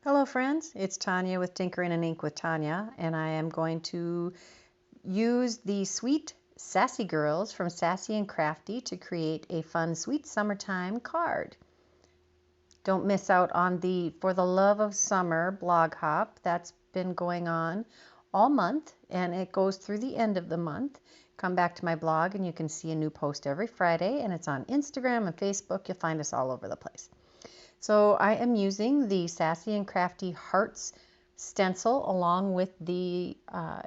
Hello friends, it's Tanya with Tinkering and Ink with Tanya, and I am going to use the Sweet Sassy Girls from Sassy and Crafty to create a fun sweet summertime card. Don't miss out on the For the Love of Summer blog hop. That's been going on all month and it goes through the end of the month. Come back to my blog and you can see a new post every Friday, and it's on Instagram and Facebook. You'll find us all over the place. So I am using the Sassy and Crafty Hearts stencil along with the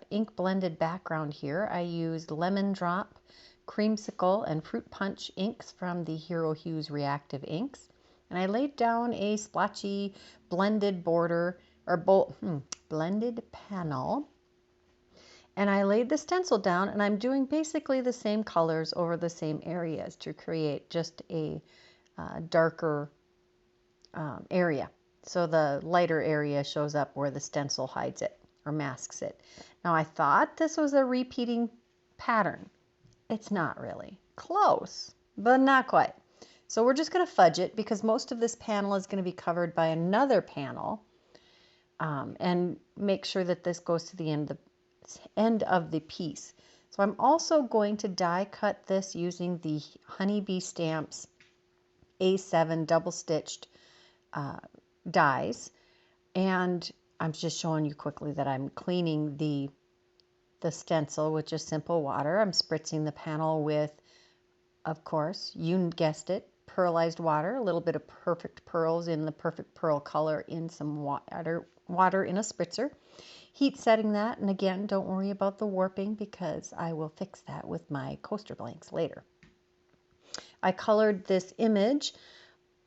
ink blended background here. I used Lemon Drop, Creamsicle, and Fruit Punch inks from the Hero Hues Reactive inks. And I laid down a splotchy blended border or blended panel. And I laid the stencil down, and I'm doing basically the same colors over the same areas to create just a darker area. So the lighter area shows up where the stencil hides it or masks it. Now I thought this was a repeating pattern. It's not really. Close, but not quite. So we're just going to fudge it because most of this panel is going to be covered by another panel, and make sure that this goes to the end of the piece. So I'm also going to die cut this using the Honeybee Stamps A7 double stitched dies, and I'm just showing you quickly that I'm cleaning the stencil with just simple water. I'm spritzing the panel with, of course, you guessed it, pearlized water, a little bit of perfect pearls in the perfect pearl color in some water in a spritzer. Heat setting that, and again, don't worry about the warping because I will fix that with my coaster blanks later. I colored this image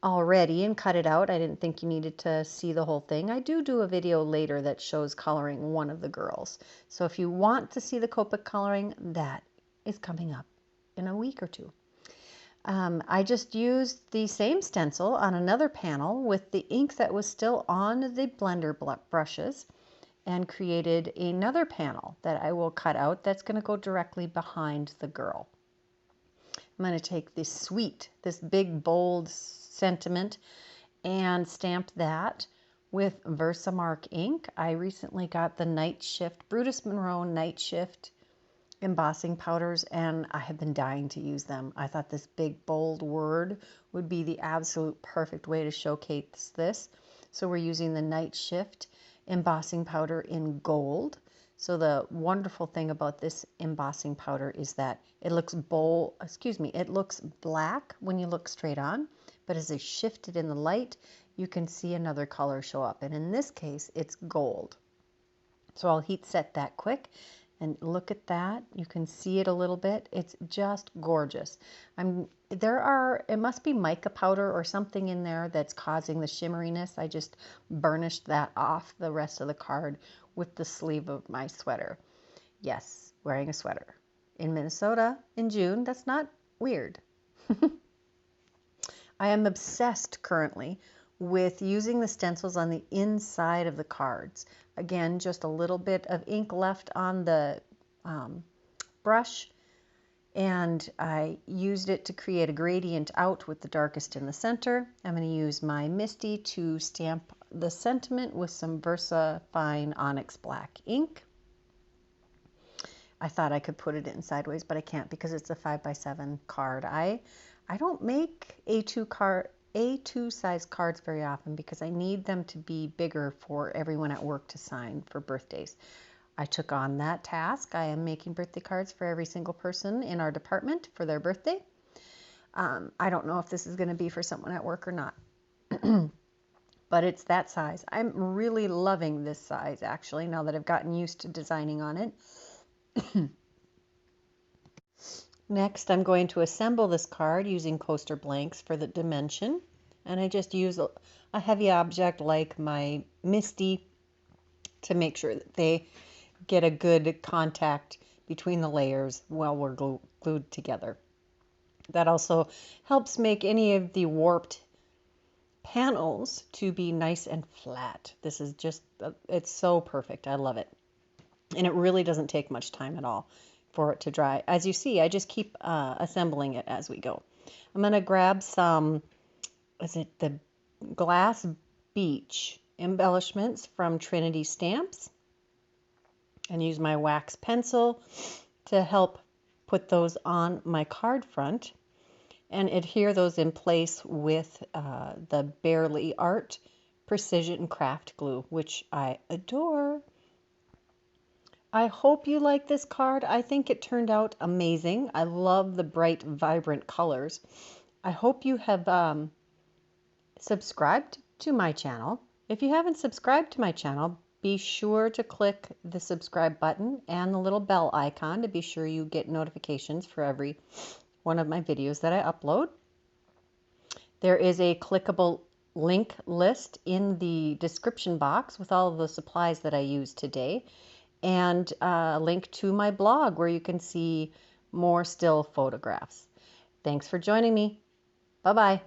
already and cut it out. I didn't think you needed to see the whole thing. I do a video later that shows coloring one of the girls. So if you want to see the Copic coloring, that is coming up in a week or two. I just used the same stencil on another panel with the ink that was still on the blender brushes and created another panel that I will cut out that's going to go directly behind the girl. I'm going to take this big, bold sentiment and stamp that with Versamark ink. I recently got the Night Shift, Brutus Monroe Night Shift embossing powders, and I have been dying to use them. I thought this big, bold word would be the absolute perfect way to showcase this. So we're using the Night Shift embossing powder in gold. So the wonderful thing about this embossing powder is that it looks it looks black when you look straight on, but as I shift it in the light, you can see another color show up. And in this case, it's gold. So I'll heat set that quick and look at that. You can see it a little bit. It's just gorgeous. It must be mica powder or something in there that's causing the shimmeriness. I just burnished that off the rest of the card with the sleeve of my sweater. Yes, wearing a sweater in Minnesota in June. That's not weird. I am obsessed currently with using the stencils on the inside of the cards. Again, just a little bit of ink left on the brush, and I used it to create a gradient out with the darkest in the center. I'm going to use my Misty to stamp the sentiment with some Versa Fine Onyx Black ink. I thought I could put it in sideways, but I can't because it's a 5x7 card. I don't make A2 size cards very often because I need them to be bigger for everyone at work to sign for birthdays. I took on that task. I am making birthday cards for every single person in our department for their birthday. I don't know if this is going to be for someone at work or not, but it's that size. I'm really loving this size actually now that I've gotten used to designing on it. Next, I'm going to assemble this card using coaster blanks for the dimension, and I just use a heavy object like my Misty to make sure that they get a good contact between the layers while we're glued together. That also helps make any of the warped panels to be nice and flat. This is just, it's so perfect. I love it. And it really doesn't take much time at all for it to dry. As you see, I just keep assembling it as we go. I'm going to grab some, is it the Glass Beach embellishments from Trinity stamps and use my wax pencil to help put those on my card front and adhere those in place with the Barely Art Precision Craft Glue, which I adore. I hope you like this card. I think it turned out amazing. I love the bright, vibrant colors. I hope you have subscribed to my channel. If you haven't subscribed to my channel, be sure to click the subscribe button and the little bell icon to be sure you get notifications for every one of my videos that I upload. There is a clickable link list in the description box with all of the supplies that I used today, and a link to my blog where you can see more still photographs. Thanks for joining me. Bye-bye.